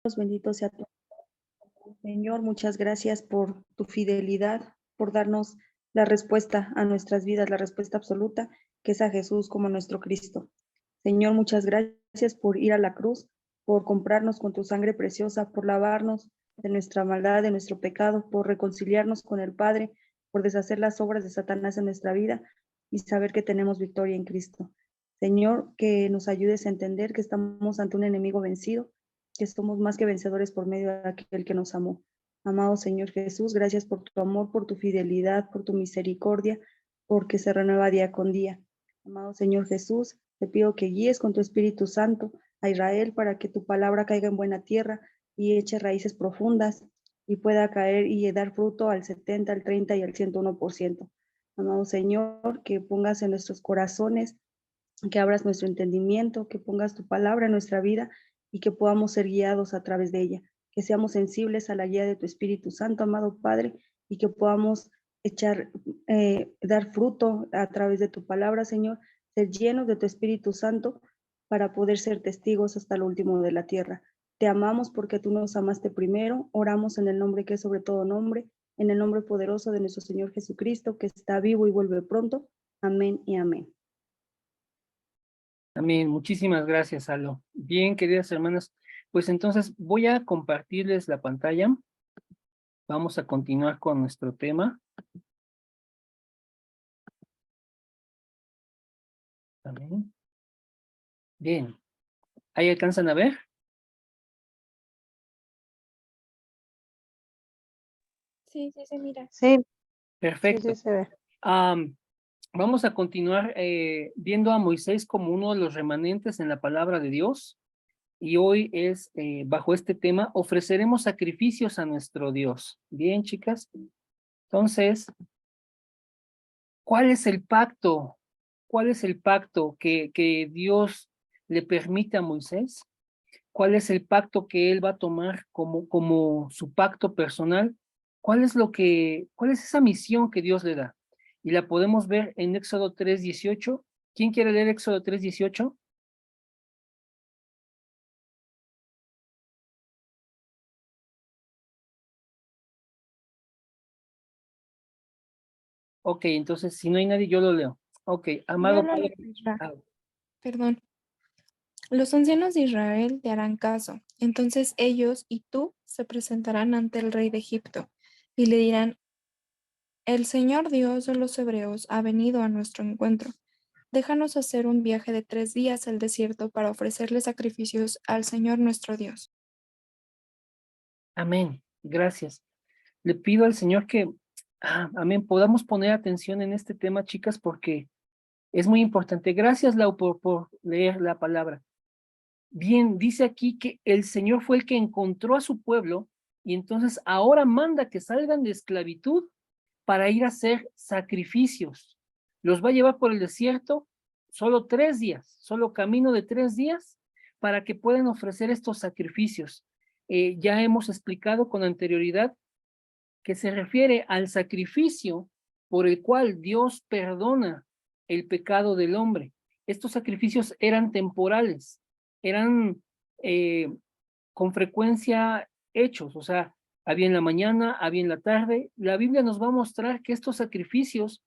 Bendito sea tu Señor, muchas gracias por tu fidelidad, por darnos la respuesta a nuestras vidas, la respuesta absoluta, que es a Jesús como nuestro Cristo. Señor, muchas gracias por ir a la cruz, por comprarnos con tu sangre preciosa, por lavarnos de nuestra maldad, de nuestro pecado, por reconciliarnos con el Padre, por deshacer las obras de Satanás en nuestra vida y saber que tenemos victoria en Cristo. Señor, que nos ayudes a entender que estamos ante un enemigo vencido, que somos más que vencedores por medio de aquel que nos amó. Amado Señor Jesús, gracias por tu amor, por tu fidelidad, por tu misericordia, porque se renueva día con día. Amado Señor Jesús, te pido que guíes con tu Espíritu Santo a Israel para que tu palabra caiga en buena tierra y eche raíces profundas y pueda caer y dar fruto al 70, al 30 y al 101%. Amado Señor, que pongas en nuestros corazones, que abras nuestro entendimiento, que pongas tu palabra en nuestra vida y que podamos ser guiados a través de ella, que seamos sensibles a la guía de tu Espíritu Santo, amado Padre, y que podamos dar fruto a través de tu palabra, Señor, ser llenos de tu Espíritu Santo para poder ser testigos hasta lo último de la tierra. Te amamos porque tú nos amaste primero, oramos en el nombre que es sobre todo nombre, en el nombre poderoso de nuestro Señor Jesucristo, que está vivo y vuelve pronto. Amén y amén. Amén. Muchísimas gracias, Alo. Bien, queridas hermanas, pues entonces voy a compartirles la pantalla. Vamos a continuar con nuestro tema. Amén. Bien. ¿Ahí alcanzan a ver? Sí, sí se mira. Sí, Perfecto. sí se ve. Vamos a continuar viendo a Moisés como uno de los remanentes en la palabra de Dios. Y hoy es, bajo este tema, ofreceremos sacrificios a nuestro Dios. Bien, chicas. Entonces, ¿cuál es el pacto? ¿Cuál es el pacto que Dios le permite a Moisés? ¿Cuál es el pacto que él va a tomar como su pacto personal? ¿Cuál es esa misión que Dios le da? Y la podemos ver en Éxodo 3:18. ¿Quién quiere leer Éxodo 3:18? Ok, entonces si no hay nadie, yo lo leo. Ok, amado Yo lo Padre. leo. Ah, Perdón. Los ancianos de Israel te harán caso. Entonces ellos y tú se presentarán ante el rey de Egipto y le dirán: El Señor Dios de los hebreos ha venido a nuestro encuentro. Déjanos hacer un viaje de 3 días al desierto para ofrecerle sacrificios al Señor nuestro Dios. amén. Gracias. Le pido al Señor que, amén, podamos poner atención en este tema, chicas, porque es muy importante. Gracias, Lau, por leer la palabra. Bien, dice aquí que el Señor fue el que encontró a su pueblo y entonces ahora manda que salgan de esclavitud para ir a hacer sacrificios. Los va a llevar por el desierto solo 3 días, solo camino de 3 días para que puedan ofrecer estos sacrificios. Ya hemos explicado con anterioridad que se refiere al sacrificio por el cual Dios perdona el pecado del hombre. Estos sacrificios eran temporales, eran con frecuencia hechos, o sea, había en la mañana, había en la tarde. La Biblia nos va a mostrar que estos sacrificios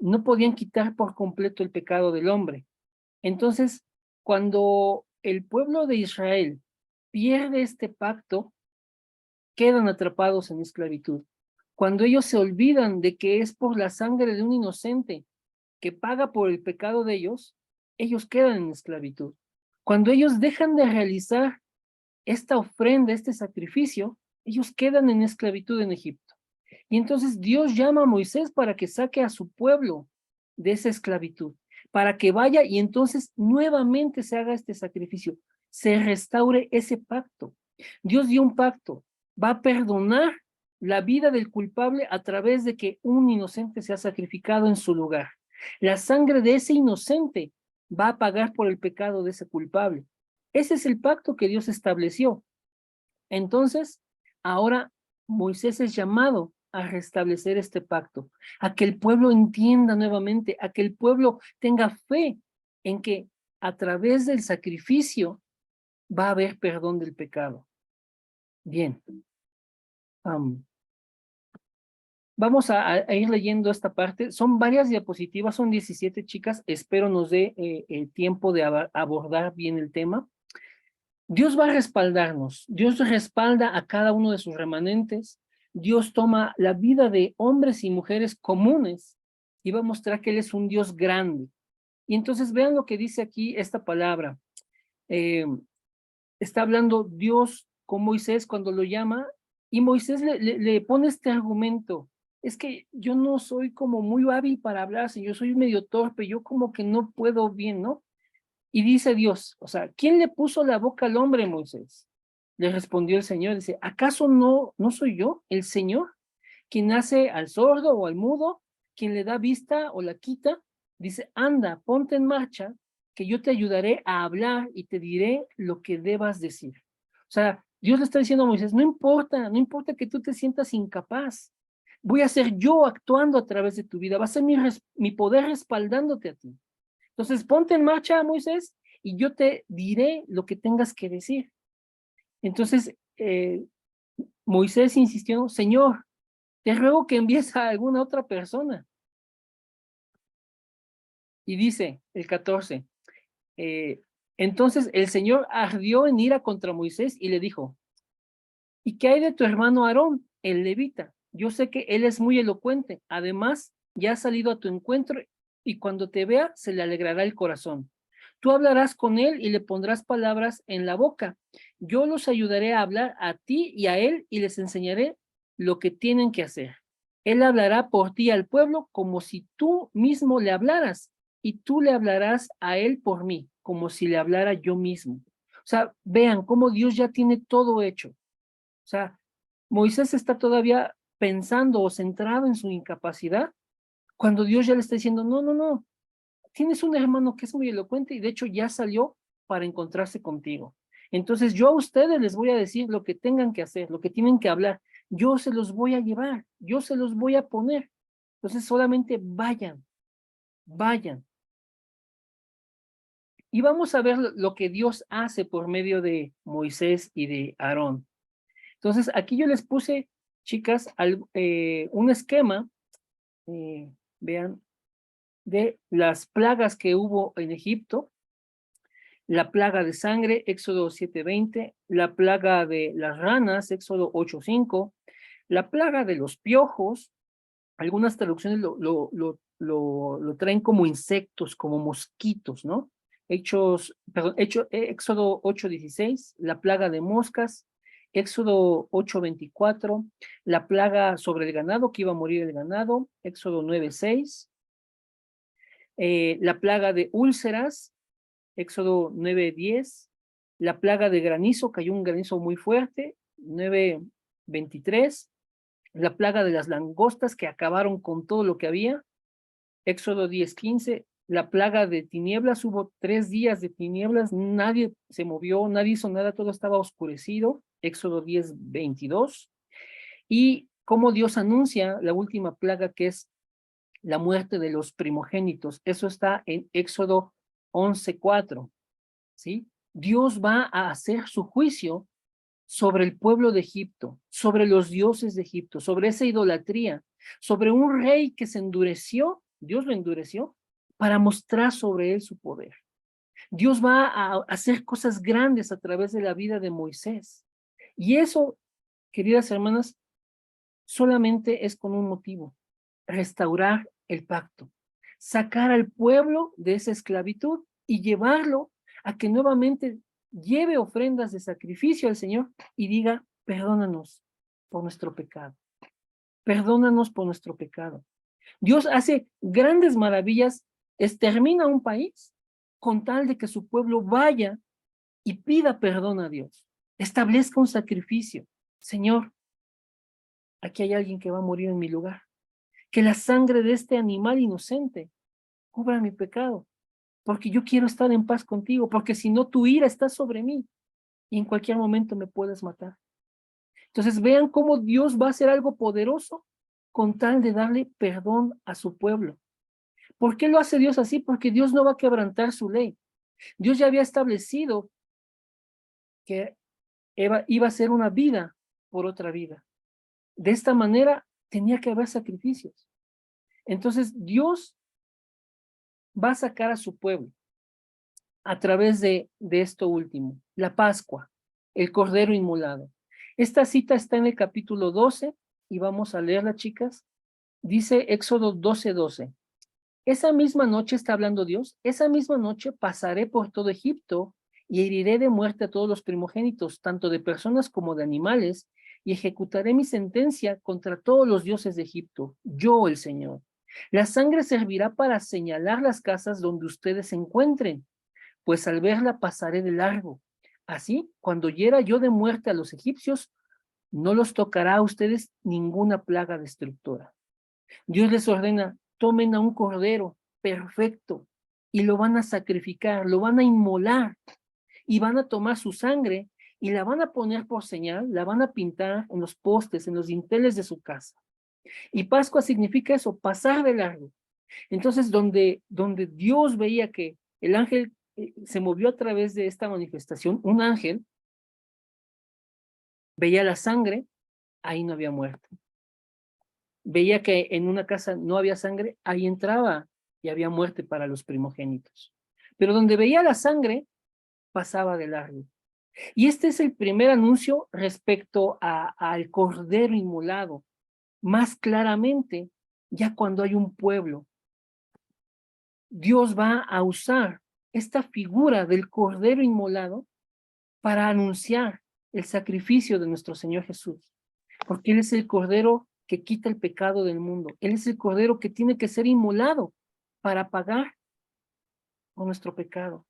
no podían quitar por completo el pecado del hombre. Entonces, cuando el pueblo de Israel pierde este pacto, quedan atrapados en esclavitud. Cuando ellos se olvidan de que es por la sangre de un inocente que paga por el pecado de ellos quedan en esclavitud. Cuando ellos dejan de realizar esta ofrenda, este sacrificio, ellos quedan en esclavitud en Egipto. Y entonces Dios llama a Moisés para que saque a su pueblo de esa esclavitud, para que vaya y entonces nuevamente se haga este sacrificio, se restaure ese pacto. Dios dio un pacto, va a perdonar la vida del culpable a través de que un inocente sea sacrificado en su lugar. La sangre de ese inocente va a pagar por el pecado de ese culpable. Ese es el pacto que Dios estableció. Entonces, ahora Moisés es llamado a restablecer este pacto, a que el pueblo entienda nuevamente, a que el pueblo tenga fe en que a través del sacrificio va a haber perdón del pecado. Bien. Vamos a ir leyendo esta parte. Son varias diapositivas, son 17 chicas. Espero nos dé el tiempo de abordar bien el tema. Dios va a respaldarnos. Dios respalda a cada uno de sus remanentes. Dios toma la vida de hombres y mujeres comunes y va a mostrar que Él es un Dios grande. Y entonces vean lo que dice aquí esta palabra. Está hablando Dios con Moisés cuando lo llama y Moisés le pone este argumento. Es que yo no soy como muy hábil para hablar, yo soy medio torpe, yo como que no puedo bien, ¿no? Y dice Dios, o sea, ¿quién le puso la boca al hombre, Moisés? Le respondió el Señor, dice, ¿acaso no soy yo, el Señor, quien hace al sordo o al mudo, quien le da vista o la quita? Dice, anda, ponte en marcha, que yo te ayudaré a hablar y te diré lo que debas decir. O sea, Dios le está diciendo a Moisés, no importa que tú te sientas incapaz. Voy a ser yo actuando a través de tu vida, va a ser mi poder respaldándote a ti. Entonces, ponte en marcha, Moisés, y yo te diré lo que tengas que decir. Entonces, Moisés insistió, Señor, te ruego que envíes a alguna otra persona. Y dice el 14, entonces el Señor ardió en ira contra Moisés y le dijo, ¿y qué hay de tu hermano Aarón, el levita? Yo sé que él es muy elocuente, además ya ha salido a tu encuentro y cuando te vea se le alegrará el corazón. Tú hablarás con él y le pondrás palabras en la boca. Yo los ayudaré a hablar a ti y a él y les enseñaré lo que tienen que hacer. Él hablará por ti al pueblo como si tú mismo le hablaras y tú le hablarás a él por mí, como si le hablara yo mismo. O sea, vean cómo Dios ya tiene todo hecho. O sea, Moisés está todavía pensando o centrado en su incapacidad cuando Dios ya le está diciendo, no, tienes un hermano que es muy elocuente y de hecho ya salió para encontrarse contigo. Entonces yo a ustedes les voy a decir lo que tengan que hacer, lo que tienen que hablar. Yo se los voy a llevar, yo se los voy a poner. Entonces solamente vayan. Y vamos a ver lo que Dios hace por medio de Moisés y de Aarón. Entonces aquí yo les puse, chicas, un esquema, vean, de las plagas que hubo en Egipto. La plaga de sangre, Éxodo 7:20, la plaga de las ranas, Éxodo 8:5, la plaga de los piojos, algunas traducciones lo traen como insectos, como mosquitos, ¿no? Éxodo 8:16, la plaga de moscas, Éxodo 8:24, la plaga sobre el ganado, que iba a morir el ganado, Éxodo 9:6, la plaga de úlceras, Éxodo 9:10, la plaga de granizo, cayó un granizo muy fuerte, 9:23, la plaga de las langostas que acabaron con todo lo que había, Éxodo 10:15, la plaga de tinieblas, hubo 3 días de tinieblas, nadie se movió, nadie hizo nada, todo estaba oscurecido, Éxodo 10:22, y cómo Dios anuncia la última plaga que es la muerte de los primogénitos, eso está en Éxodo 11:4. ¿Sí? Dios va a hacer su juicio sobre el pueblo de Egipto, sobre los dioses de Egipto, sobre esa idolatría, sobre un rey que se endureció, Dios lo endureció, para mostrar sobre él su poder. Dios va a hacer cosas grandes a través de la vida de Moisés. Y eso, queridas hermanas, solamente es con un motivo: restaurar el pacto, sacar al pueblo de esa esclavitud y llevarlo a que nuevamente lleve ofrendas de sacrificio al Señor y diga, perdónanos por nuestro pecado, perdónanos por nuestro pecado. Dios hace grandes maravillas, extermina un país con tal de que su pueblo vaya y pida perdón a Dios, establezca un sacrificio. Señor, aquí hay alguien que va a morir en mi lugar. Que la sangre de este animal inocente cubra mi pecado, porque yo quiero estar en paz contigo, porque si no tu ira está sobre mí y en cualquier momento me puedes matar. Entonces vean cómo Dios va a hacer algo poderoso con tal de darle perdón a su pueblo. ¿Por qué lo hace Dios así? Porque Dios no va a quebrantar su ley. Dios ya había establecido que iba a ser una vida por otra vida. De esta manera tenía que haber sacrificios. Entonces Dios va a sacar a su pueblo a través de esto último, la Pascua, el Cordero Inmolado. Esta cita está en el capítulo 12 y vamos a leerla, chicas. Dice Éxodo 12:12. Esa misma noche, está hablando Dios, esa misma noche pasaré por todo Egipto y heriré de muerte a todos los primogénitos, tanto de personas como de animales, y ejecutaré mi sentencia contra todos los dioses de Egipto, yo el Señor. La sangre servirá para señalar las casas donde ustedes se encuentren, pues al verla pasaré de largo. Así, cuando hiera yo de muerte a los egipcios, no los tocará a ustedes ninguna plaga destructora. Dios les ordena, tomen a un cordero perfecto y lo van a sacrificar, lo van a inmolar y van a tomar su sangre y la van a poner por señal, la van a pintar en los postes, en los dinteles de su casa. Y Pascua significa eso, pasar de largo. Entonces, donde Dios veía que el ángel se movió a través de esta manifestación, un ángel veía la sangre, ahí no había muerte. Veía que en una casa no había sangre, ahí entraba y había muerte para los primogénitos. Pero donde veía la sangre, pasaba de largo. Y este es el primer anuncio respecto al cordero inmolado. Más claramente, ya cuando hay un pueblo, Dios va a usar esta figura del cordero inmolado para anunciar el sacrificio de nuestro Señor Jesús. Porque Él es el cordero que quita el pecado del mundo. Él es el cordero que tiene que ser inmolado para pagar por nuestro pecado.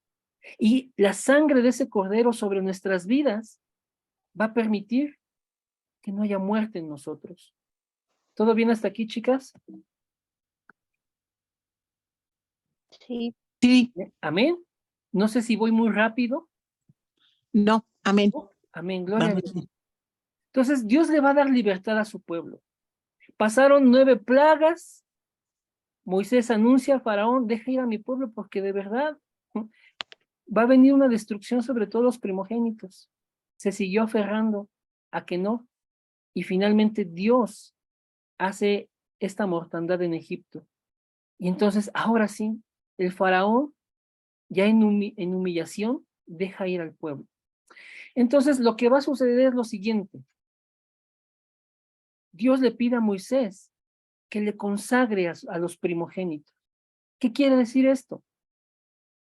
Y la sangre de ese cordero sobre nuestras vidas va a permitir que no haya muerte en nosotros. ¿Todo bien hasta aquí, chicas? Sí. Sí, Amén. No sé si voy muy rápido. no, amén. Amén, gloria a Vamos Dios. bien. Entonces, Dios le va a dar libertad a su pueblo. Pasaron 9 plagas. Moisés anuncia a Faraón, deja ir a mi pueblo porque de verdad va a venir una destrucción sobre todos los primogénitos. Se siguió aferrando a que no. Y finalmente Dios hace esta mortandad en Egipto. Y entonces, ahora sí, el faraón, ya en humillación, deja ir al pueblo. Entonces, lo que va a suceder es lo siguiente. Dios le pide a Moisés que le consagre a los primogénitos. ¿Qué quiere decir esto?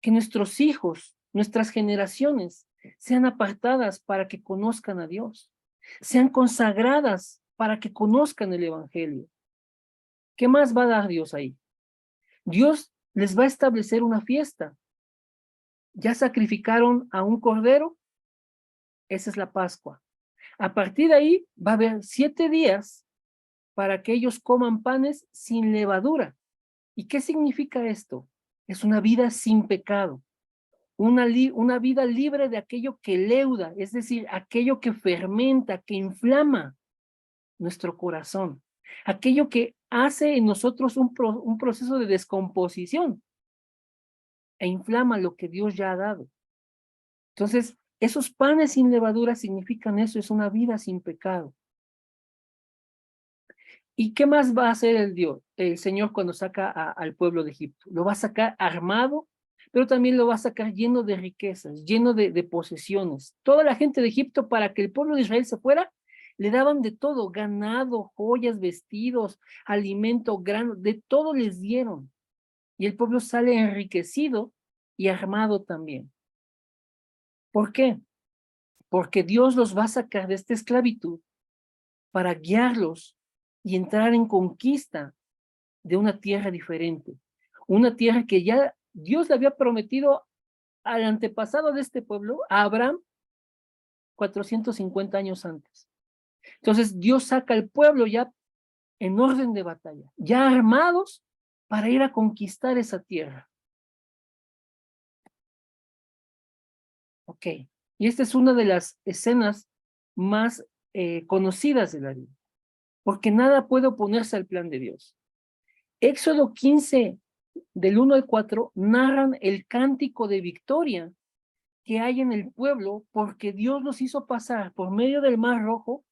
Que nuestros hijos, nuestras generaciones, sean apartadas para que conozcan a Dios, sean consagradas para que conozcan el Evangelio. ¿Qué más va a dar Dios ahí? Dios les va a establecer una fiesta. Ya sacrificaron a un cordero, esa es la Pascua. A partir de ahí va a haber 7 días para que ellos coman panes sin levadura. ¿Y qué significa esto? Es una vida sin pecado. Una vida libre de aquello que leuda, es decir, aquello que fermenta, que inflama nuestro corazón, aquello que hace en nosotros un proceso de descomposición e inflama lo que Dios ya ha dado. Entonces, esos panes sin levadura significan eso, es una vida sin pecado. ¿Y qué más va a hacer el Señor cuando saca al pueblo de Egipto? Lo va a sacar armado, pero también lo va a sacar lleno de riquezas, lleno de posesiones. Toda la gente de Egipto, para que el pueblo de Israel se fuera, le daban de todo, ganado, joyas, vestidos, alimento, grano, de todo les dieron. Y el pueblo sale enriquecido y armado también. ¿Por qué? Porque Dios los va a sacar de esta esclavitud para guiarlos y entrar en conquista de una tierra diferente, una tierra que ya Dios le había prometido al antepasado de este pueblo, a Abraham, 450 años antes. Entonces Dios saca al pueblo ya en orden de batalla, ya armados para ir a conquistar esa tierra. Ok, y esta es una de las escenas más conocidas de la Biblia, porque nada puede oponerse al plan de Dios. Éxodo 15, del 1 al 4, narran el cántico de victoria que hay en el pueblo, porque Dios los hizo pasar por medio del Mar Rojo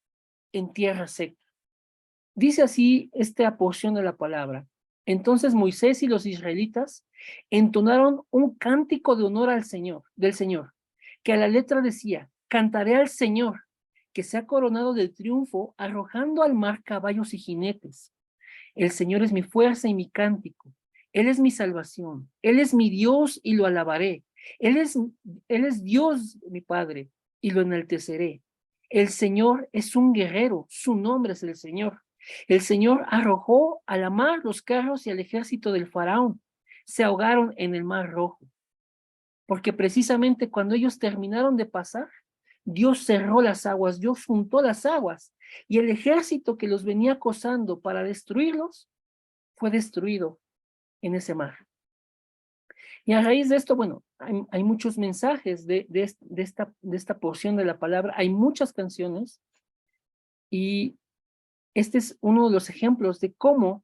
en tierra seca. Dice así esta porción de la palabra. Entonces Moisés y los israelitas entonaron un cántico de honor al Señor, del Señor, que a la letra decía: cantaré al Señor, que se ha coronado del triunfo, arrojando al mar caballos y jinetes. El Señor es mi fuerza y mi cántico. Él es mi salvación. Él es mi Dios y lo alabaré. Él es Dios, mi Padre, y lo enalteceré. El Señor es un guerrero. Su nombre es el Señor. El Señor arrojó a la mar los carros y al ejército del faraón. Se ahogaron en el mar rojo. Porque precisamente cuando ellos terminaron de pasar, Dios cerró las aguas, Dios juntó las aguas, y el ejército que los venía acosando para destruirlos fue destruido en ese mar. Y a raíz de esto, bueno, hay muchos mensajes de esta porción de la palabra, hay muchas canciones, y este es uno de los ejemplos de cómo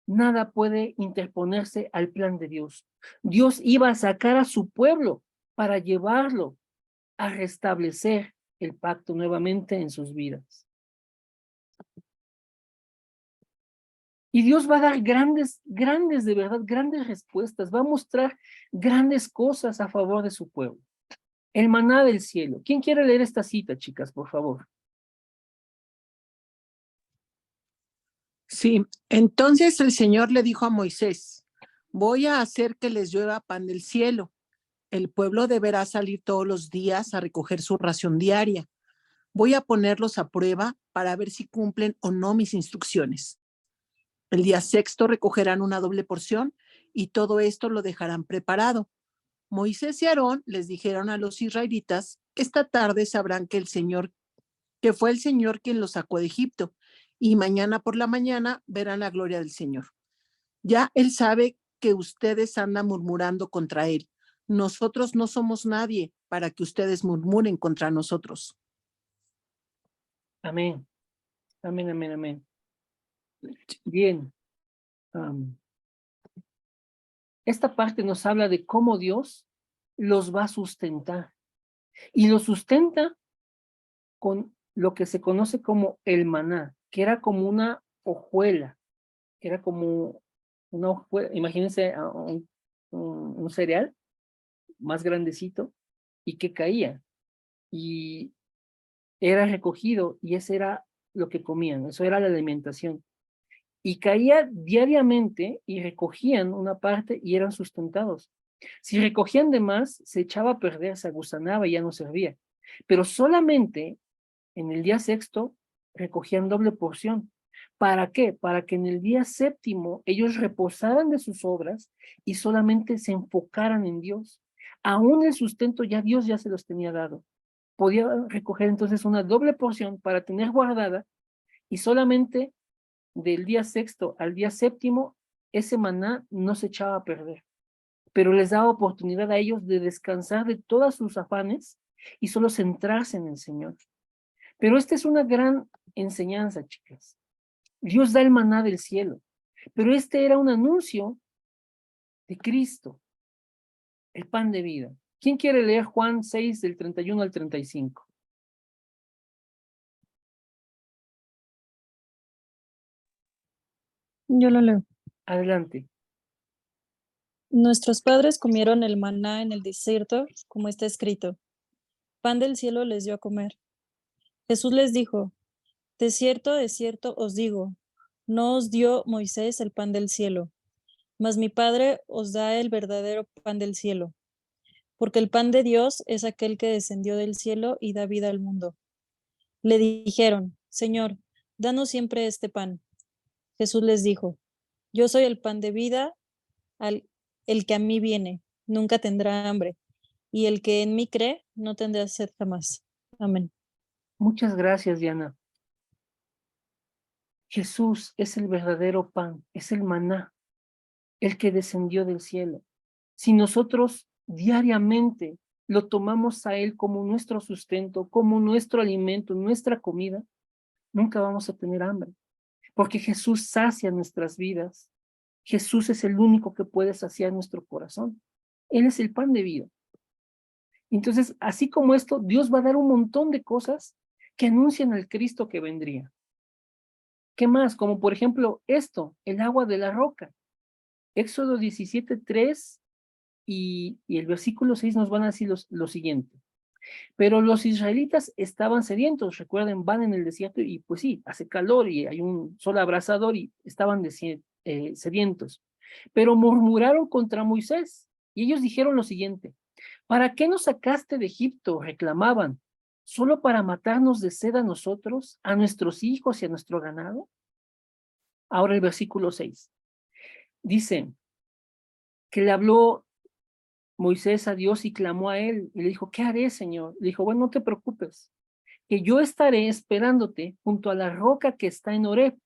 nada puede interponerse al plan de Dios. Dios iba a sacar a su pueblo para llevarlo a restablecer el pacto nuevamente en sus vidas. Y Dios va a dar grandes, de verdad, grandes respuestas, va a mostrar grandes cosas a favor de su pueblo. El maná del cielo. ¿Quién quiere leer esta cita, chicas, por favor? Sí, entonces el Señor le dijo a Moisés, voy a hacer que les llueva pan del cielo. El pueblo deberá salir todos los días a recoger su ración diaria. Voy a ponerlos a prueba para ver si cumplen o no mis instrucciones. El día sexto recogerán una doble porción y todo esto lo dejarán preparado. Moisés y Aarón les dijeron a los israelitas, esta tarde sabrán que fue el Señor quien los sacó de Egipto, y mañana por la mañana verán la gloria del Señor. Ya Él sabe que ustedes andan murmurando contra Él. Nosotros no somos nadie para que ustedes murmuren contra nosotros. Amén. Amén, amén, amén. Bien. Esta parte nos habla de cómo Dios los va a sustentar. Y los sustenta con lo que se conoce como el maná, que era como una hojuela, que era como una hojuela, imagínense un cereal más grandecito y que caía y era recogido y ese era lo que comían, eso era la alimentación. Y caía diariamente y recogían una parte y eran sustentados. Si recogían de más, se echaba a perder, se agusanaba y ya no servía. Pero solamente en el día sexto recogían doble porción. ¿Para qué? Para que en el día séptimo ellos reposaran de sus obras y solamente se enfocaran en Dios. Aún el sustento ya Dios ya se los tenía dado. Podía recoger entonces una doble porción para tener guardada y solamente del día sexto al día séptimo ese maná no se echaba a perder, pero les daba oportunidad a ellos de descansar de todos sus afanes y solo centrarse en el Señor. Pero esta es una gran enseñanza, chicas. Dios da el maná del cielo, pero este era un anuncio de Cristo, el pan de vida. ¿Quién quiere leer Juan 6 del 31 al 35? Yo lo leo. Adelante. Nuestros padres comieron el maná en el desierto, como está escrito. Pan del cielo les dio a comer. Jesús les dijo, de cierto os digo, no os dio Moisés el pan del cielo, mas mi Padre os da el verdadero pan del cielo. Porque el pan de Dios es aquel que descendió del cielo y da vida al mundo. Le dijeron, Señor, danos siempre este pan. Jesús les dijo, yo soy el pan de vida, el que a mí viene, nunca tendrá hambre, y el que en mí cree, no tendrá sed jamás. Amén. Muchas gracias, Diana. Jesús es el verdadero pan, es el maná, el que descendió del cielo. Si nosotros diariamente lo tomamos a Él como nuestro sustento, como nuestro alimento, nuestra comida, nunca vamos a tener hambre, porque Jesús sacia nuestras vidas. Jesús es el único que puede saciar nuestro corazón. Él es el pan de vida. Entonces, así como esto, Dios va a dar un montón de cosas que anuncian al Cristo que vendría. ¿Qué más? Como por ejemplo esto, el agua de la roca. Éxodo 17:3 y el versículo 6 nos van a decir lo siguiente. Pero los israelitas estaban sedientos, recuerden, van en el desierto y pues sí, hace calor y hay un sol abrasador y estaban sedientos. Pero murmuraron contra Moisés y ellos dijeron lo siguiente: ¿para qué nos sacaste de Egipto? Reclamaban. ¿Solo para matarnos de sed a nosotros, a nuestros hijos y a nuestro ganado? Ahora el versículo 6. Dice que le habló Moisés a Dios y clamó a él y le dijo: ¿qué haré, Señor? Le dijo: bueno, no te preocupes, que yo estaré esperándote junto a la roca que está en Horeb.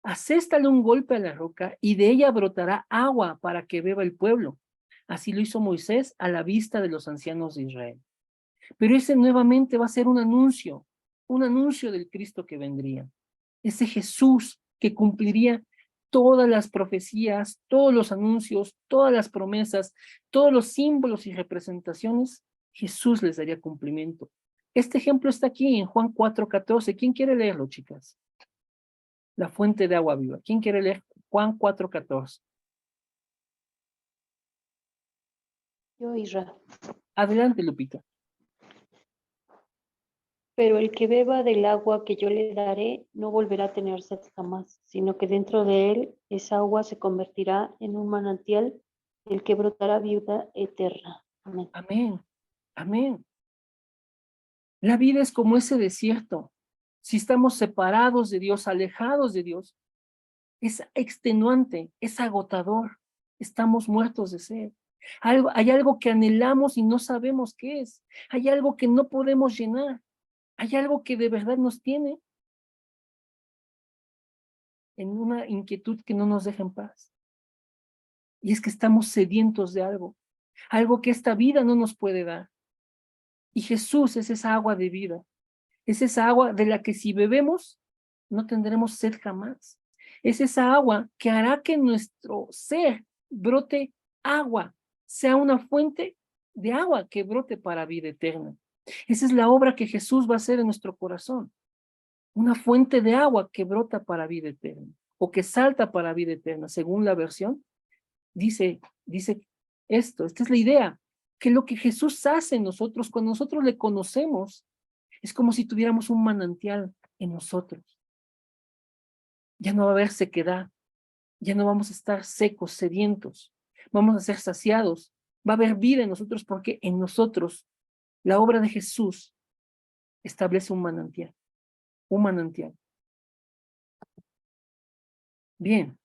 Aséstale un golpe a la roca y de ella brotará agua para que beba el pueblo. Así lo hizo Moisés a la vista de los ancianos de Israel. Pero ese nuevamente va a ser un anuncio del Cristo que vendría. Ese Jesús que cumpliría todas las profecías, todos los anuncios, todas las promesas, todos los símbolos y representaciones, Jesús les daría cumplimiento. Este ejemplo está aquí en Juan 4:14. ¿Quién quiere leerlo, chicas? La fuente de agua viva. ¿Quién quiere leer Juan 4:14? Yo, Isra. Adelante, Lupita. Pero el que beba del agua que yo le daré no volverá a tener sed jamás, sino que dentro de él esa agua se convertirá en un manantial del que brotará vida eterna. Amén. Amén. Amén. La vida es como ese desierto. Si estamos separados de Dios, alejados de Dios, es extenuante, es agotador. Estamos muertos de sed. Hay algo que anhelamos y no sabemos qué es. Hay algo que no podemos llenar. Hay algo que de verdad nos tiene en una inquietud que no nos deja en paz. Y es que estamos sedientos de algo que esta vida no nos puede dar. Y Jesús es esa agua de vida. Es esa agua de la que si bebemos, no tendremos sed jamás. Es esa agua que hará que nuestro ser brote agua, sea una fuente de agua que brote para vida eterna. Esa es la obra que Jesús va a hacer en nuestro corazón. Una fuente de agua que brota para vida eterna o que salta para vida eterna, según la versión. Dice esto, esta es la idea, que lo que Jesús hace en nosotros, cuando nosotros le conocemos, es como si tuviéramos un manantial en nosotros. Ya no va a haber sequedad, ya no vamos a estar secos, sedientos, vamos a ser saciados, va a haber vida en nosotros porque en nosotros la obra de Jesús establece un manantial, un manantial. Bien.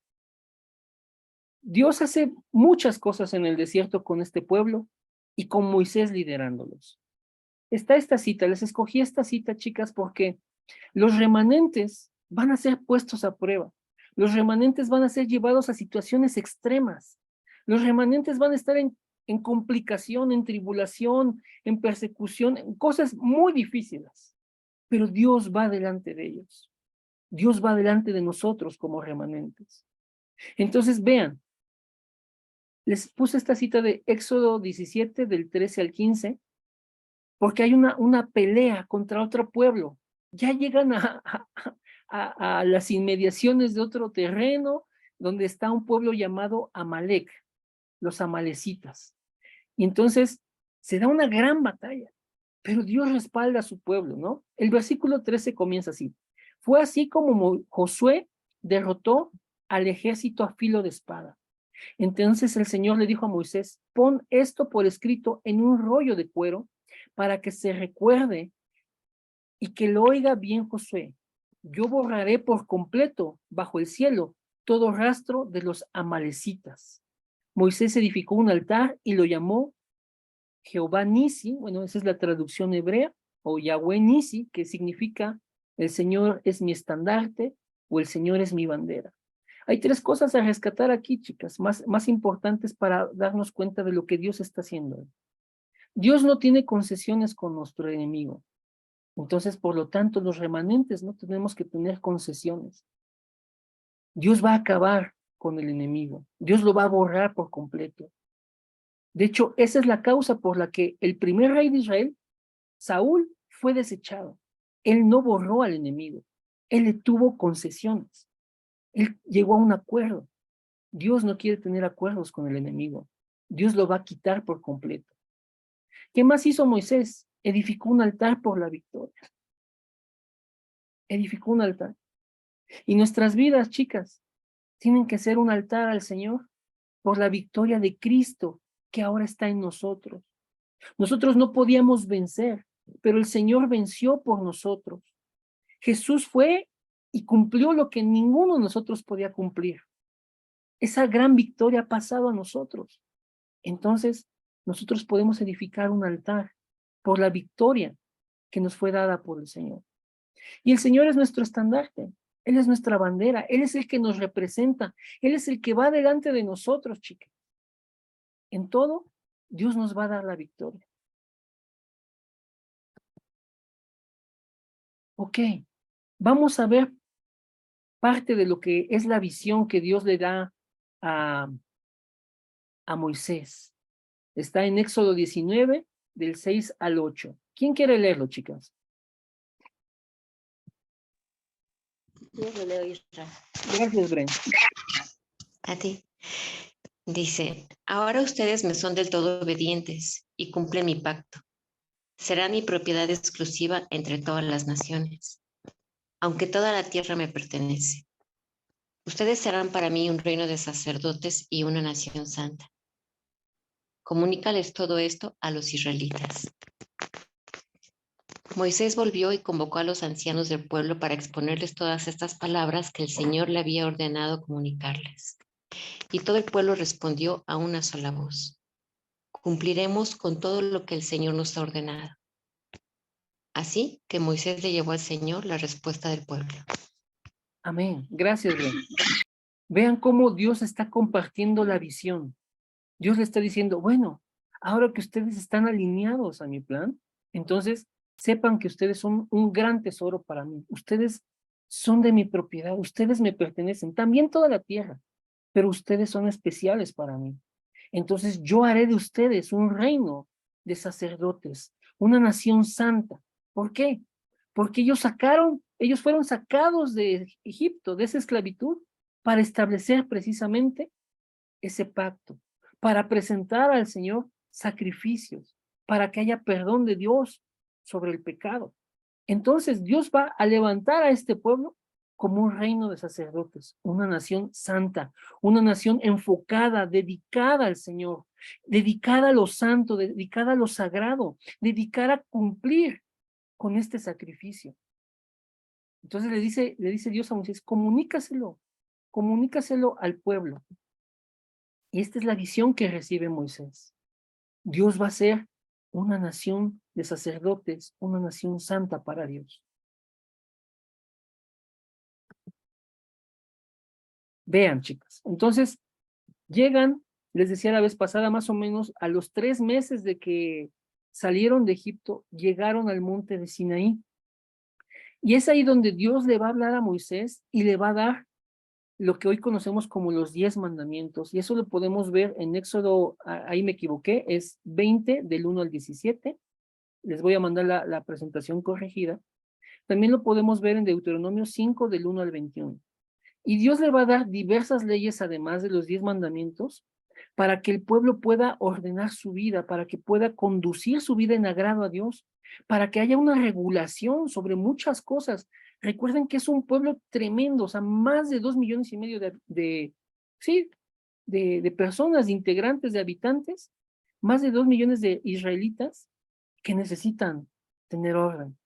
Dios hace muchas cosas en el desierto con este pueblo y con Moisés liderándolos. Está esta cita, les escogí esta cita, chicas, porque los remanentes van a ser puestos a prueba. Los remanentes van a ser llevados a situaciones extremas. Los remanentes van a estar en complicación, en tribulación, en persecución, en cosas muy difíciles. Pero Dios va delante de ellos. Dios va delante de nosotros como remanentes. Entonces, vean, les puse esta cita de Éxodo 17, del 13 al 15, porque hay una pelea contra otro pueblo. Ya llegan a las inmediaciones de otro terreno, donde está un pueblo llamado Amalek, los amalecitas. Y entonces se da una gran batalla, pero Dios respalda a su pueblo, ¿no? El versículo 13 comienza así: fue así como Josué derrotó al ejército a filo de espada. Entonces el Señor le dijo a Moisés: pon esto por escrito en un rollo de cuero para que se recuerde y que lo oiga bien Josué. Yo borraré por completo bajo el cielo todo rastro de los amalecitas. Moisés edificó un altar y lo llamó Jehová Nisi. Bueno, esa es la traducción hebrea, o Yahweh Nisi, que significa el Señor es mi estandarte o el Señor es mi bandera. Hay tres cosas a rescatar aquí, chicas, más importantes para darnos cuenta de lo que Dios está haciendo. Dios no tiene concesiones con nuestro enemigo. Entonces, por lo tanto, los remanentes no tenemos que tener concesiones. Dios va a acabar con el enemigo. Dios lo va a borrar por completo. De hecho, esa es la causa por la que el primer rey de Israel, Saúl, fue desechado. Él no borró al enemigo. Él le tuvo concesiones. Él llegó a un acuerdo. Dios no quiere tener acuerdos con el enemigo. Dios lo va a quitar por completo. ¿Qué más hizo Moisés? Edificó un altar por la victoria. Edificó un altar. Y nuestras vidas, chicas, tienen que ser un altar al Señor por la victoria de Cristo que ahora está en nosotros. Nosotros no podíamos vencer, pero el Señor venció por nosotros. Jesús fue y cumplió lo que ninguno de nosotros podía cumplir. Esa gran victoria ha pasado a nosotros. Entonces, nosotros podemos edificar un altar por la victoria que nos fue dada por el Señor. Y el Señor es nuestro estandarte. Él es nuestra bandera. Él es el que nos representa. Él es el que va delante de nosotros, chicas. En todo, Dios nos va a dar la victoria. Ok, vamos a ver parte de lo que es la visión que Dios le da a Moisés. Está en Éxodo 19, del 6 al 8. ¿Quién quiere leerlo, chicas? Yo lo leo, Israel. Gracias, Brent. A ti. Dice, ahora ustedes me son del todo obedientes y cumplen mi pacto. Será mi propiedad exclusiva entre todas las naciones, aunque toda la tierra me pertenece. Ustedes serán para mí un reino de sacerdotes y una nación santa. Comunícales todo esto a los israelitas. Moisés volvió y convocó a los ancianos del pueblo para exponerles todas estas palabras que el Señor le había ordenado comunicarles. Y todo el pueblo respondió a una sola voz. Cumpliremos con todo lo que el Señor nos ha ordenado. Así que Moisés le llevó al Señor la respuesta del pueblo. Amén. Gracias, Brent. Vean cómo Dios está compartiendo la visión. Dios le está diciendo, bueno, ahora que ustedes están alineados a mi plan, entonces sepan que ustedes son un gran tesoro para mí. Ustedes son de mi propiedad, ustedes me pertenecen, también toda la tierra, pero ustedes son especiales para mí. Entonces yo haré de ustedes un reino de sacerdotes, una nación santa. ¿Por qué? Porque ellos fueron sacados de Egipto, de esa esclavitud, para establecer precisamente ese pacto, para presentar al Señor sacrificios, para que haya perdón de Dios sobre el pecado. Entonces Dios va a levantar a este pueblo como un reino de sacerdotes, una nación santa, una nación enfocada, dedicada al Señor, dedicada a lo santo, dedicada a lo sagrado, dedicada a cumplir con este sacrificio. Entonces le dice Dios a Moisés, comunícaselo al pueblo. Y esta es la visión que recibe Moisés. Dios va a ser una nación de sacerdotes, una nación santa para Dios. Vean, chicas. Entonces, llegan, les decía la vez pasada, más o menos a los 3 meses de que salieron de Egipto, llegaron al monte de Sinaí. Y es ahí donde Dios le va a hablar a Moisés y le va a dar lo que hoy conocemos como los 10 mandamientos, y eso lo podemos ver en Éxodo, ahí me equivoqué, es 20 del 1 al 17, les voy a mandar la presentación corregida. También lo podemos ver en Deuteronomio 5 del 1 al 21. Y Dios le va a dar diversas leyes además de los 10 mandamientos para que el pueblo pueda ordenar su vida, para que pueda conducir su vida en agrado a Dios, para que haya una regulación sobre muchas cosas. Recuerden que es un pueblo tremendo, o sea, más de 2,5 millones de personas, de integrantes, de habitantes, más de 2 millones de israelitas que necesitan tener orden.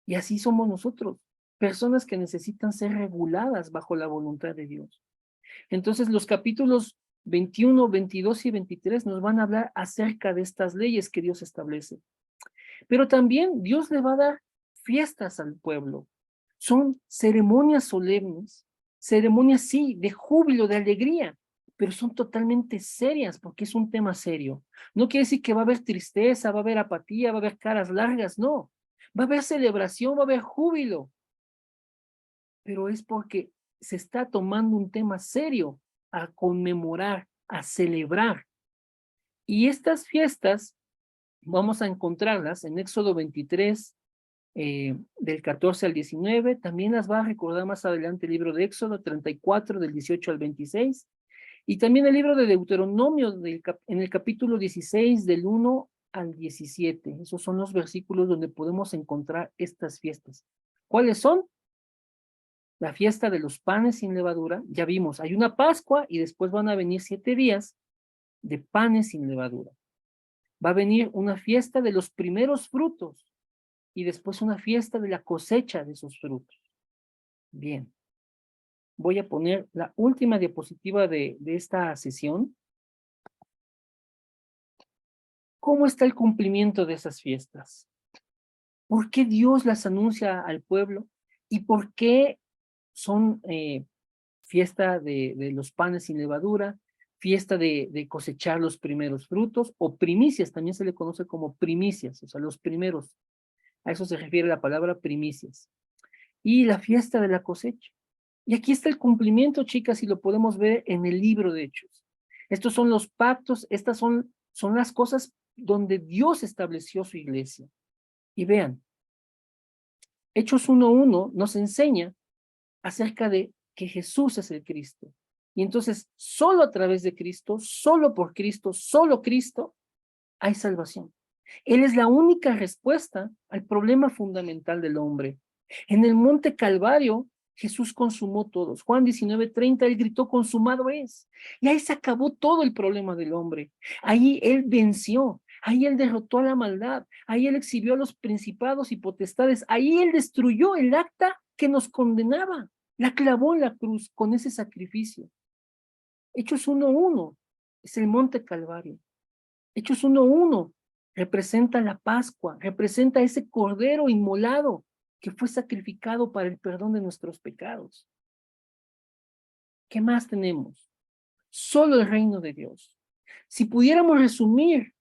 Y así somos nosotros, personas que necesitan ser reguladas bajo la voluntad de Dios. Entonces, los capítulos 21, 22 y 23 nos van a hablar acerca de estas leyes que Dios establece. Pero también Dios le va a dar fiestas al pueblo. Son ceremonias solemnes, ceremonias sí, de júbilo, de alegría, pero son totalmente serias porque es un tema serio. No quiere decir que va a haber tristeza, va a haber apatía, va a haber caras largas, no. Va a haber celebración, va a haber júbilo. Pero es porque se está tomando un tema serio a conmemorar, a celebrar. Y estas fiestas vamos a encontrarlas en Éxodo 23, del 14 al 19, también las va a recordar más adelante el libro de Éxodo 34, del 18 al 26, y también el libro de Deuteronomio en el capítulo 16, del 1 al 17. Esos son los versículos donde podemos encontrar estas fiestas. ¿Cuáles son? La fiesta de los panes sin levadura, ya vimos, hay una Pascua y después van a venir 7 días de panes sin levadura. Va a venir una fiesta de los primeros frutos y después una fiesta de la cosecha de esos frutos. Bien. Voy a poner la última diapositiva de esta sesión. ¿Cómo está el cumplimiento de esas fiestas? ¿Por qué Dios las anuncia al pueblo? ¿Y por qué son fiesta de los panes sin levadura, fiesta de cosechar los primeros frutos, o primicias? También se le conoce como primicias, o sea, los primeros. A eso se refiere la palabra primicias. Y la fiesta de la cosecha. Y aquí está el cumplimiento, chicas, y lo podemos ver en el libro de Hechos. Estos son los pactos, estas son las cosas donde Dios estableció su iglesia. Y vean, Hechos 1:1 nos enseña acerca de que Jesús es el Cristo. Y entonces, solo a través de Cristo, solo por Cristo, solo Cristo, hay salvación. Él es la única respuesta al problema fundamental del hombre. En el monte Calvario, Jesús consumó todos. Juan 19:30, él gritó, consumado es. Y ahí se acabó todo el problema del hombre. Ahí él venció. Ahí él derrotó a la maldad. Ahí él exhibió a los principados y potestades. Ahí él destruyó el acta que nos condenaba. La clavó en la cruz con ese sacrificio. Hechos 1:1 es el monte Calvario. Hechos 1:1 representa la Pascua, representa ese cordero inmolado que fue sacrificado para el perdón de nuestros pecados. ¿Qué más tenemos? Solo el reino de Dios. Si pudiéramos resumir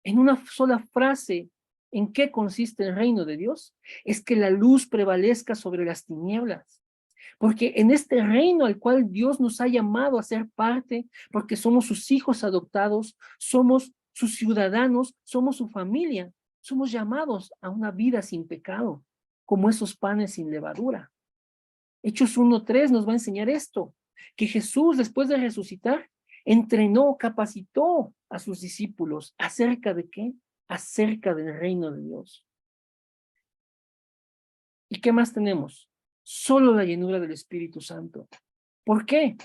en una sola frase en qué consiste el reino de Dios, es que la luz prevalezca sobre las tinieblas. Porque en este reino al cual Dios nos ha llamado a ser parte, porque somos sus hijos adoptados, somos sus ciudadanos, somos su familia, somos llamados a una vida sin pecado, como esos panes sin levadura. Hechos 1:3 nos va a enseñar esto, que Jesús, después de resucitar, entrenó, capacitó a sus discípulos. ¿Acerca de qué? Acerca del reino de Dios. ¿Y qué más tenemos? Solo la llenura del Espíritu Santo. ¿Por qué?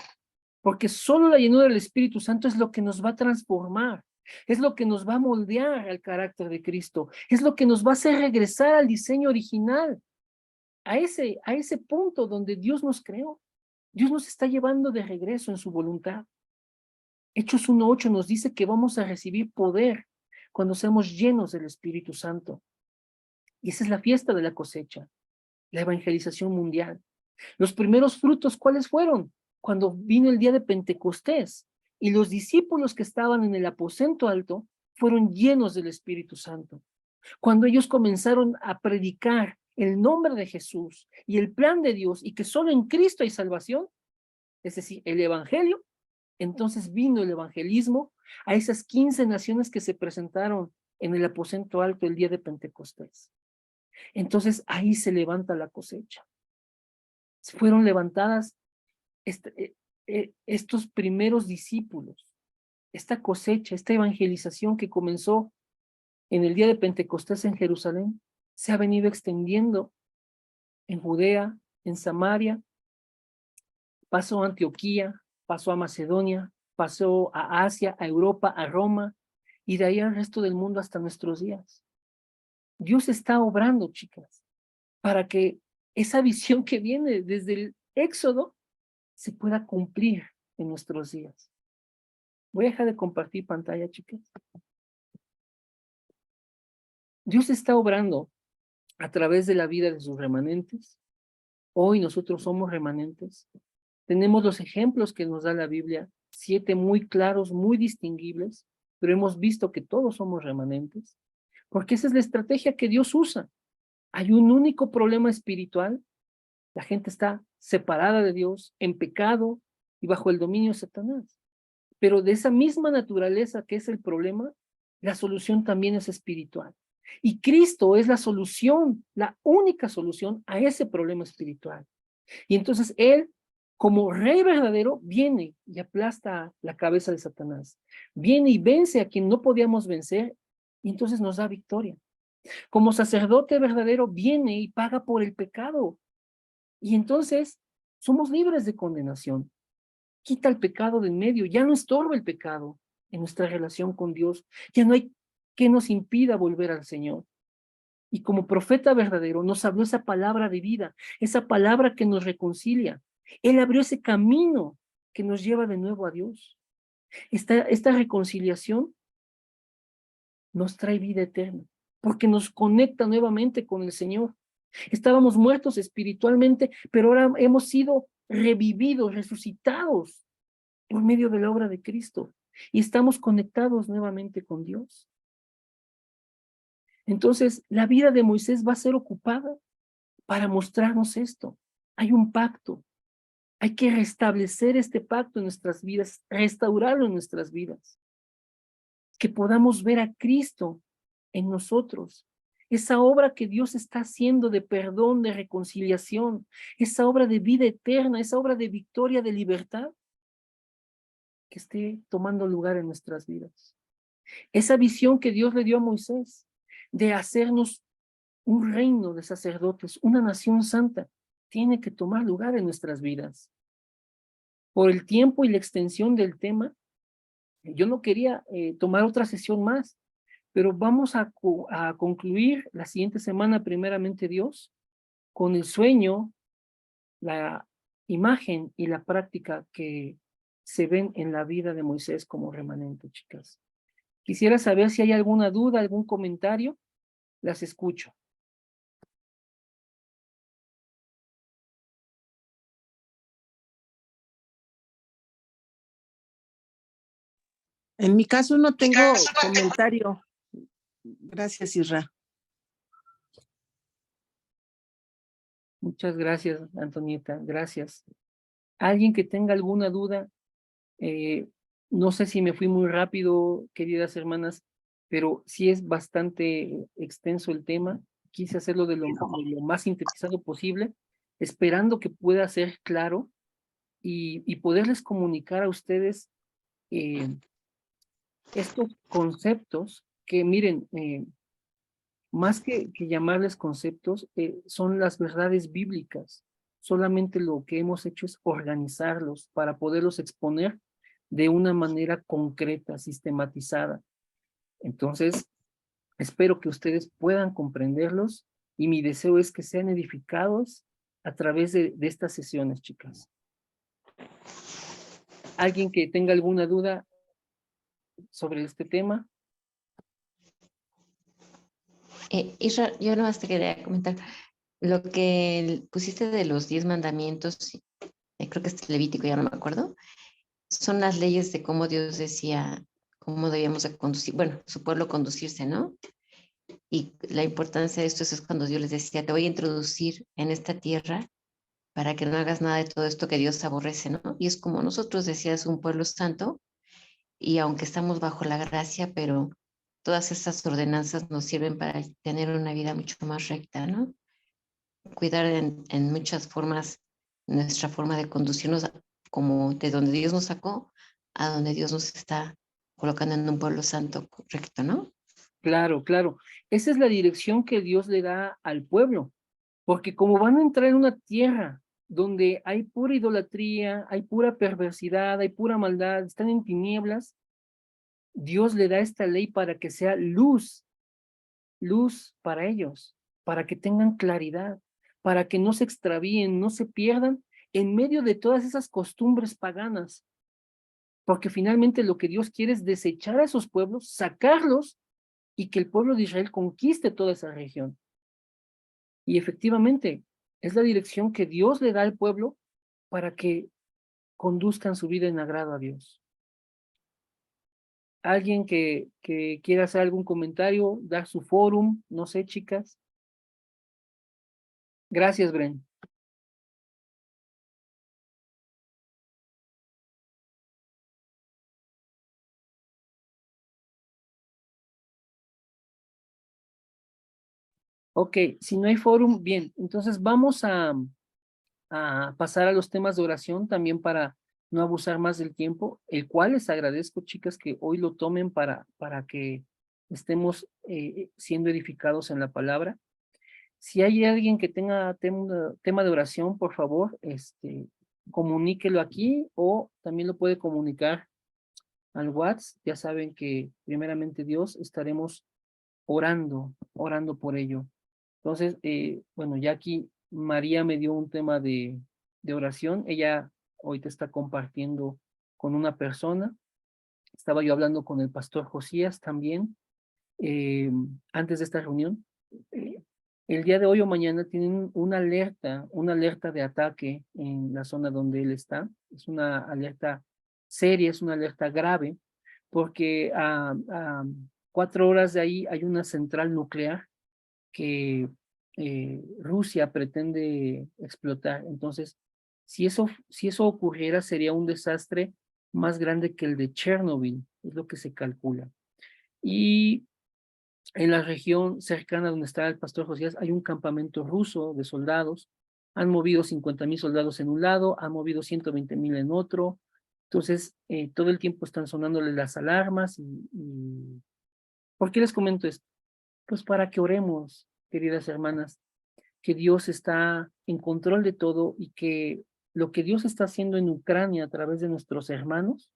Porque solo la llenura del Espíritu Santo es lo que nos va a transformar, es lo que nos va a moldear al carácter de Cristo, es lo que nos va a hacer regresar al diseño original, a ese punto donde Dios nos creó. Dios nos está llevando de regreso en su voluntad. Hechos 1:8 nos dice que vamos a recibir poder cuando seamos llenos del Espíritu Santo. Y esa es la fiesta de la cosecha, la evangelización mundial. Los primeros frutos, ¿cuáles fueron? Cuando vino el día de Pentecostés y los discípulos que estaban en el aposento alto fueron llenos del Espíritu Santo. Cuando ellos comenzaron a predicar el nombre de Jesús y el plan de Dios y que solo en Cristo hay salvación, es decir, el evangelio, entonces vino el evangelismo a esas 15 naciones que se presentaron en el aposento alto el día de Pentecostés. Entonces ahí se levanta la cosecha. Fueron levantadas estos primeros discípulos, esta cosecha, esta evangelización que comenzó en el día de Pentecostés en Jerusalén, se ha venido extendiendo en Judea, en Samaria, pasó a Antioquía, pasó a Macedonia, pasó a Asia, a Europa, a Roma, y de ahí al resto del mundo hasta nuestros días. Dios está obrando, chicas, para que esa visión que viene desde el Éxodo se pueda cumplir en nuestros días. Voy a dejar de compartir pantalla, chicas. Dios está obrando a través de la vida de sus remanentes. Hoy nosotros somos remanentes. Tenemos los ejemplos que nos da la Biblia, 7 muy claros, muy distinguibles, pero hemos visto que todos somos remanentes, porque esa es la estrategia que Dios usa. Hay un único problema espiritual. La gente está separada de Dios, en pecado y bajo el dominio de Satanás. Pero de esa misma naturaleza que es el problema, la solución también es espiritual. Y Cristo es la solución, la única solución a ese problema espiritual. Y entonces Él, como Rey verdadero, viene y aplasta la cabeza de Satanás. Viene y vence a quien no podíamos vencer, y entonces nos da victoria. Como sacerdote verdadero, viene y paga por el pecado. Y entonces somos libres de condenación. Quita el pecado de en medio, ya no estorba el pecado en nuestra relación con Dios. Ya no hay que nos impida volver al Señor. Y como profeta verdadero nos habló esa palabra de vida, esa palabra que nos reconcilia. Él abrió ese camino que nos lleva de nuevo a Dios. Esta reconciliación nos trae vida eterna, porque nos conecta nuevamente con el Señor. Estábamos muertos espiritualmente, pero ahora hemos sido revividos, resucitados por medio de la obra de Cristo. Y estamos conectados nuevamente con Dios. Entonces, la vida de Moisés va a ser ocupada para mostrarnos esto. Hay un pacto. Hay que restablecer este pacto en nuestras vidas, restaurarlo en nuestras vidas. Que podamos ver a Cristo en nosotros. Esa obra que Dios está haciendo de perdón, de reconciliación, esa obra de vida eterna, esa obra de victoria, de libertad, que esté tomando lugar en nuestras vidas. Esa visión que Dios le dio a Moisés de hacernos un reino de sacerdotes, una nación santa, tiene que tomar lugar en nuestras vidas. Por el tiempo y la extensión del tema, yo no quería tomar otra sesión más, pero vamos a concluir la siguiente semana, primeramente Dios, con el sueño, la imagen y la práctica que se ven en la vida de Moisés como remanente, chicas. Quisiera saber si hay alguna duda, algún comentario, las escucho. En mi caso no tengo comentario. Gracias, Isra. Muchas gracias, Antonieta, gracias. ¿Alguien que tenga alguna duda? No sé si me fui muy rápido, queridas hermanas, pero sí es bastante extenso el tema. Quise hacerlo de lo más sintetizado posible, esperando que pueda ser claro y poderles comunicar a ustedes estos conceptos que, miren, más que llamarles conceptos, son las verdades bíblicas. Solamente lo que hemos hecho es organizarlos para poderlos exponer de una manera concreta, sistematizada. Entonces, espero que ustedes puedan comprenderlos y mi deseo es que sean edificados a través de estas sesiones, chicas. ¿Alguien que tenga alguna duda sobre este tema? Isra, yo nomás te quería comentar lo que pusiste de los 10 mandamientos, creo que es Levítico, ya no me acuerdo, son las leyes de cómo Dios decía cómo debíamos de conducir, bueno, su pueblo conducirse, ¿no? Y la importancia de esto es cuando Dios les decía, te voy a introducir en esta tierra para que no hagas nada de todo esto que Dios aborrece, ¿no? Y es como nosotros decías, un pueblo santo, y aunque estamos bajo la gracia, pero todas estas ordenanzas nos sirven para tener una vida mucho más recta, ¿no? Cuidar en muchas formas nuestra forma de conducirnos como de donde Dios nos sacó a donde Dios nos está colocando en un pueblo santo correcto, ¿no? Claro, claro. Esa es la dirección que Dios le da al pueblo, porque como van a entrar en una tierra donde hay pura idolatría, hay pura perversidad, hay pura maldad, están en tinieblas, Dios le da esta ley para que sea luz, luz para ellos, para que tengan claridad, para que no se extravíen, no se pierdan en medio de todas esas costumbres paganas, porque finalmente lo que Dios quiere es desechar a esos pueblos, sacarlos y que el pueblo de Israel conquiste toda esa región. Y efectivamente, es la dirección que Dios le da al pueblo para que conduzcan su vida en agrado a Dios. ¿Alguien que quiera hacer algún comentario, dar su fórum? No sé, chicas. Gracias, Bren. Ok, si no hay fórum, bien. Entonces vamos a pasar a los temas de oración también para no abusar más del tiempo, el cual les agradezco, chicas, que hoy lo tomen para que estemos siendo edificados en la palabra. Si hay alguien que tenga tema de oración, por favor, comuníquelo aquí o también lo puede comunicar al WhatsApp. Ya saben que primeramente Dios estaremos orando por ello. Entonces, bueno, ya aquí María me dio un tema de oración. Ella hoy te está compartiendo con una persona. Estaba yo hablando con el pastor Josías también, antes de esta reunión. El día de hoy o mañana tienen una alerta de ataque en la zona donde él está. Es una alerta seria, es una alerta grave, porque a 4 horas de ahí hay una central nuclear que Rusia pretende explotar. Entonces, si eso ocurriera, sería un desastre más grande que el de Chernobyl, es lo que se calcula. Y en la región cercana donde está el pastor Josías hay un campamento ruso de soldados. Han movido 50,000 soldados en un lado, han movido 120,000 en otro. Entonces, todo el tiempo están sonándole las alarmas. ¿Por qué les comento esto? Pues para que oremos, queridas hermanas, que Dios está en control de todo y que lo que Dios está haciendo en Ucrania a través de nuestros hermanos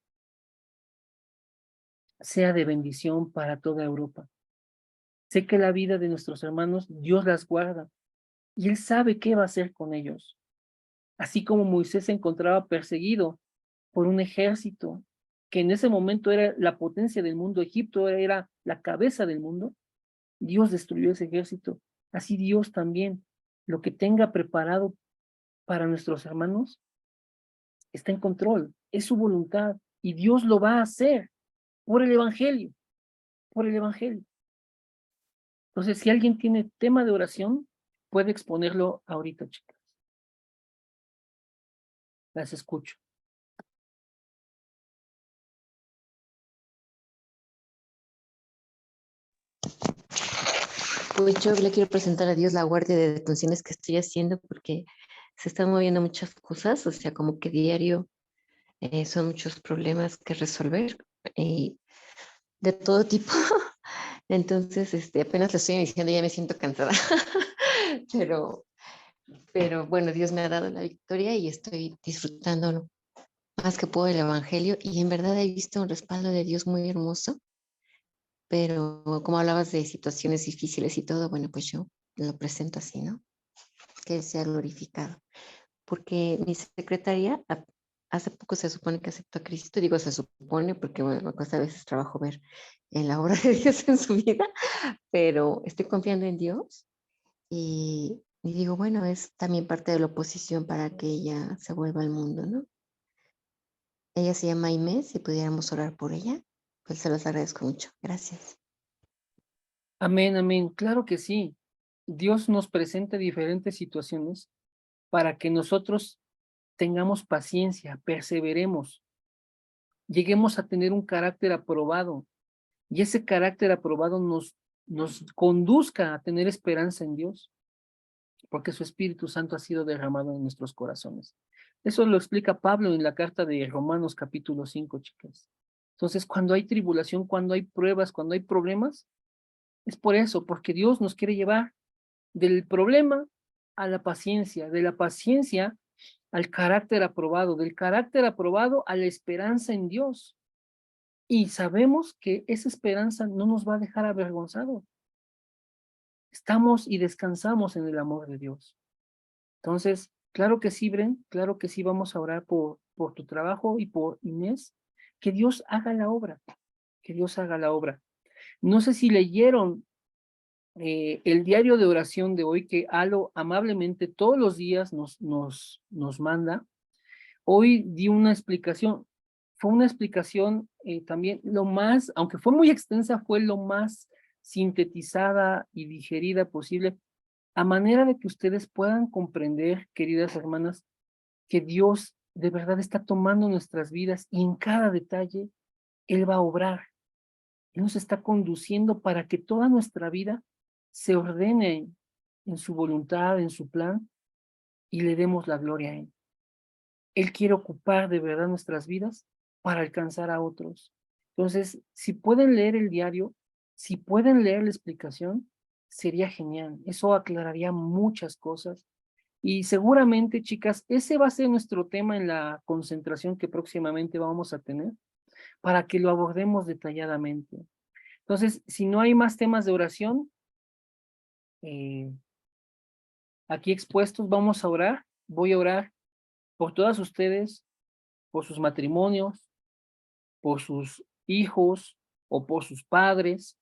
sea de bendición para toda Europa. Sé que la vida de nuestros hermanos, Dios las guarda y Él sabe qué va a hacer con ellos. Así como Moisés se encontraba perseguido por un ejército que en ese momento era la potencia del mundo, Egipto era la cabeza del mundo, Dios destruyó ese ejército. Así Dios también, lo que tenga preparado para nuestros hermanos, está en control, es su voluntad y Dios lo va a hacer por el Evangelio, por el Evangelio. Entonces, si alguien tiene tema de oración, puede exponerlo ahorita, chicas. Las escucho. Pues yo le quiero presentar a Dios la guardia de detenciones que estoy haciendo porque se están moviendo muchas cosas, o sea, como que diario son muchos problemas que resolver y de todo tipo. Entonces, apenas le estoy diciendo, ya me siento cansada. pero, pero bueno, Dios me ha dado la victoria y estoy disfrutando más que puedo el Evangelio y en verdad he visto un respaldo de Dios muy hermoso. Pero como hablabas de situaciones difíciles y todo, bueno, pues yo lo presento así, ¿no? Que sea glorificado. Porque mi secretaria hace poco se supone que aceptó a Cristo, digo se supone porque bueno, me cuesta a veces trabajo ver en la obra de Dios en su vida, pero estoy confiando en Dios y digo, bueno, es también parte de la oposición para que ella se vuelva al mundo, ¿no? Ella se llama Inés, si pudiéramos orar por ella, pues se los agradezco mucho. Gracias. Amén, amén. Claro que sí. Dios nos presenta diferentes situaciones para que nosotros tengamos paciencia, perseveremos, lleguemos a tener un carácter aprobado y ese carácter aprobado nos conduzca a tener esperanza en Dios, porque su Espíritu Santo ha sido derramado en nuestros corazones. Eso lo explica Pablo en la carta de Romanos capítulo 5, chicas. Entonces, cuando hay tribulación, cuando hay pruebas, cuando hay problemas, es por eso, porque Dios nos quiere llevar del problema a la paciencia, de la paciencia al carácter aprobado, del carácter aprobado a la esperanza en Dios. Y sabemos que esa esperanza no nos va a dejar avergonzados. Estamos y descansamos en el amor de Dios. Entonces, claro que sí, Bren, claro que sí vamos a orar por tu trabajo y por Inés, que Dios haga la obra, que Dios haga la obra. No sé si leyeron el diario de oración de hoy que Alo amablemente todos los días nos manda. Hoy di una explicación, fue una explicación también aunque fue muy extensa, fue lo más sintetizada y digerida posible, a manera de que ustedes puedan comprender, queridas hermanas, que Dios de verdad está tomando nuestras vidas y en cada detalle Él va a obrar. Él nos está conduciendo para que toda nuestra vida se ordene en su voluntad, en su plan, y le demos la gloria a Él. Él quiere ocupar de verdad nuestras vidas para alcanzar a otros. Entonces, si pueden leer el diario, si pueden leer la explicación, sería genial. Eso aclararía muchas cosas. Y seguramente, chicas, ese va a ser nuestro tema en la concentración que próximamente vamos a tener, para que lo abordemos detalladamente. Entonces, si no hay más temas de oración, aquí expuestos, vamos a orar. Voy a orar por todas ustedes, por sus matrimonios, por sus hijos o por sus padres.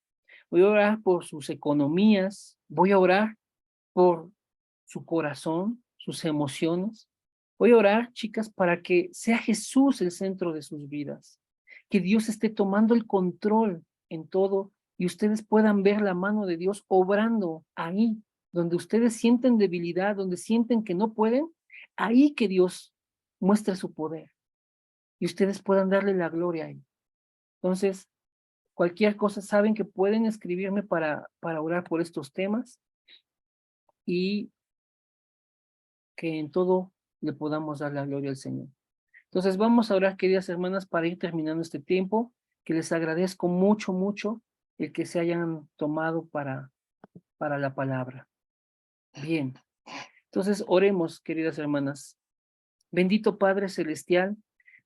Voy a orar por sus economías. Voy a orar por su corazón, sus emociones. Voy a orar, chicas, para que sea Jesús el centro de sus vidas. Que Dios esté tomando el control en todo y ustedes puedan ver la mano de Dios obrando ahí, donde ustedes sienten debilidad, donde sienten que no pueden, ahí que Dios muestre su poder y ustedes puedan darle la gloria a Él. Entonces, cualquier cosa, saben que pueden escribirme para orar por estos temas y que en todo le podamos dar la gloria al Señor. Entonces vamos a orar, queridas hermanas, para ir terminando este tiempo, que les agradezco mucho, mucho el que se hayan tomado para la palabra. Bien, entonces oremos, queridas hermanas. Bendito Padre Celestial,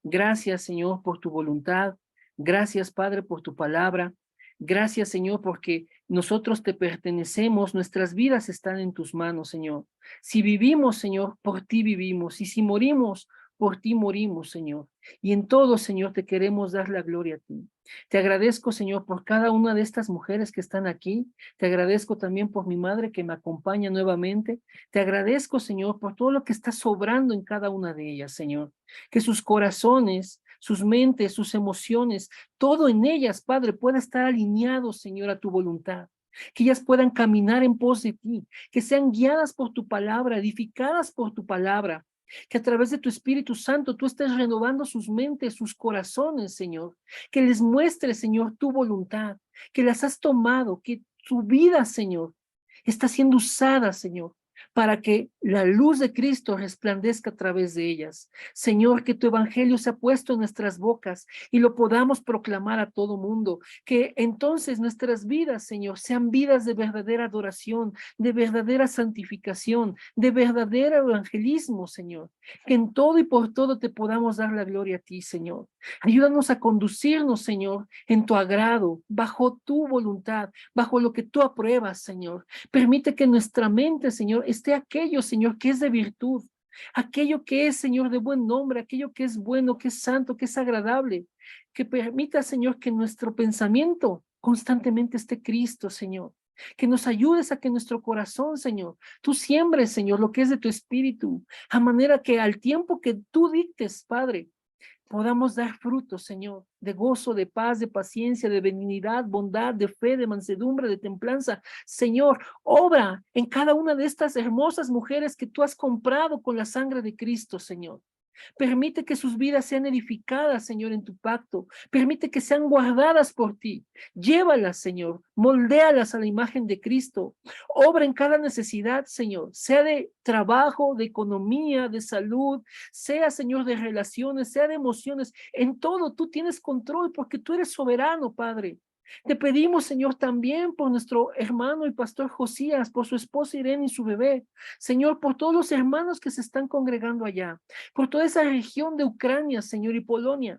gracias, Señor, por tu voluntad. Gracias, Padre, por tu palabra. Gracias, Señor, porque nosotros te pertenecemos, nuestras vidas están en tus manos, Señor. Si vivimos, Señor, por ti vivimos, y si morimos, por ti morimos, Señor. Y en todo, Señor, te queremos dar la gloria a ti. Te agradezco, Señor, por cada una de estas mujeres que están aquí. Te agradezco también por mi madre que me acompaña nuevamente. Te agradezco, Señor, por todo lo que está sobrando en cada una de ellas, Señor. Que sus corazones, sus mentes, sus emociones, todo en ellas, Padre, pueda estar alineado, Señor, a tu voluntad. Que ellas puedan caminar en pos de ti, que sean guiadas por tu palabra, edificadas por tu palabra, que a través de tu Espíritu Santo tú estés renovando sus mentes, sus corazones, Señor, que les muestres, Señor, tu voluntad, que las has tomado, que su vida, Señor, está siendo usada, Señor, para que la luz de Cristo resplandezca a través de ellas. Señor, que tu evangelio se ha puesto en nuestras bocas y lo podamos proclamar a todo mundo. Que entonces nuestras vidas, Señor, sean vidas de verdadera adoración, de verdadera santificación, de verdadero evangelismo, Señor. Que en todo y por todo te podamos dar la gloria a ti, Señor. Ayúdanos a conducirnos, Señor, en tu agrado, bajo tu voluntad, bajo lo que tú apruebas, Señor. Permite que nuestra mente, Señor, esté aquello, Señor, que es de virtud, aquello que es, Señor, de buen nombre, aquello que es bueno, que es santo, que es agradable. Que permita, Señor, que nuestro pensamiento constantemente esté Cristo, Señor. Que nos ayudes a que nuestro corazón, Señor, tú siembres, Señor, lo que es de tu espíritu, a manera que al tiempo que tú dictes, Padre, podamos dar frutos, Señor, de gozo, de paz, de paciencia, de benignidad, bondad, de fe, de mansedumbre, de templanza. Señor, obra en cada una de estas hermosas mujeres que tú has comprado con la sangre de Cristo, Señor. Permite que sus vidas sean edificadas, Señor, en tu pacto. Permite que sean guardadas por ti. Llévalas, Señor. Moldéalas a la imagen de Cristo. Obra en cada necesidad, Señor. Sea de trabajo, de economía, de salud, sea, Señor, de relaciones, sea de emociones. En todo tú tienes control porque tú eres soberano, Padre. Te pedimos, Señor, también por nuestro hermano y pastor Josías, por su esposa Irene y su bebé. Señor, por todos los hermanos que se están congregando allá, por toda esa región de Ucrania, Señor, y Polonia.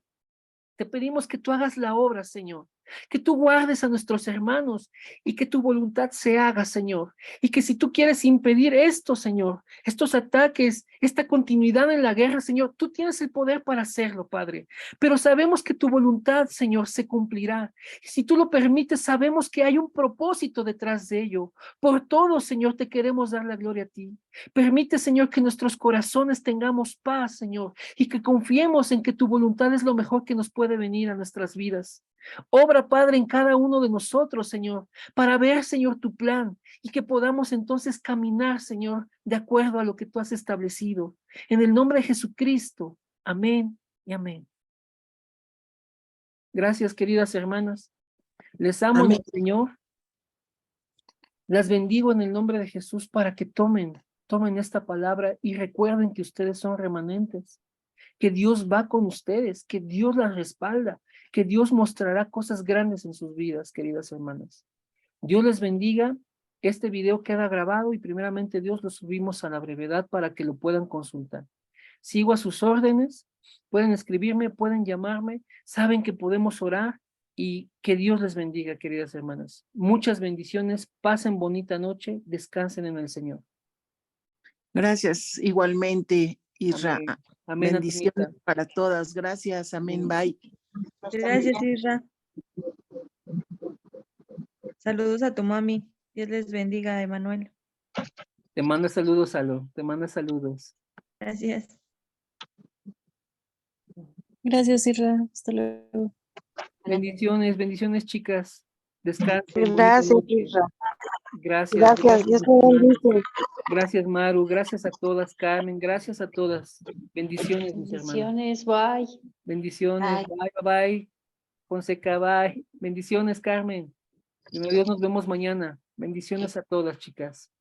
Te pedimos que tú hagas la obra, Señor, que tú guardes a nuestros hermanos y que tu voluntad se haga, Señor. Y que si tú quieres impedir esto, Señor, estos ataques, esta continuidad en la guerra, Señor, tú tienes el poder para hacerlo, Padre. Pero sabemos que tu voluntad, Señor, se cumplirá. Y si tú lo permites, sabemos que hay un propósito detrás de ello. Por todo, Señor, te queremos dar la gloria a ti. Permite, Señor, que nuestros corazones tengamos paz, Señor, y que confiemos en que tu voluntad es lo mejor que nos puede venir a nuestras vidas. Obra, Padre, en cada uno de nosotros, Señor, para ver, Señor, tu plan y que podamos entonces caminar, Señor, de acuerdo a lo que tú has establecido. En el nombre de Jesucristo. Amén y amén. Gracias, queridas hermanas. Les amo en Amén. el Señor. Las bendigo en el nombre de Jesús para que tomen esta palabra y recuerden que ustedes son remanentes, que Dios va con ustedes, que Dios las respalda, que Dios mostrará cosas grandes en sus vidas, queridas hermanas. Dios les bendiga. Este video queda grabado y primeramente Dios lo subimos a la brevedad para que lo puedan consultar. Sigo a sus órdenes, pueden escribirme, pueden llamarme, saben que podemos orar y que Dios les bendiga, queridas hermanas. Muchas bendiciones, pasen bonita noche, descansen en el Señor. Gracias, igualmente, Isra. Amén. Amén, Bendiciones Antonita. para todas. Gracias, amén, bye. Gracias, Isra. Saludos a tu mami. Dios les bendiga, Emanuel. Te manda saludos, Alo, te manda saludos. Gracias. Gracias, Isra. Hasta luego. Bendiciones, bendiciones, chicas. Descansen. bonita Gracias, noche. Isra. Gracias. Gracias, Dios te bendice. Gracias, Maru. Gracias a todas, Carmen. Gracias a todas. Bendiciones, mis hermanos. Bendiciones, bye. Bendiciones. Bye, bye, bye. Fonseca, bye. Bendiciones, Carmen. Primero Dios, nos vemos mañana. Bendiciones a todas, chicas.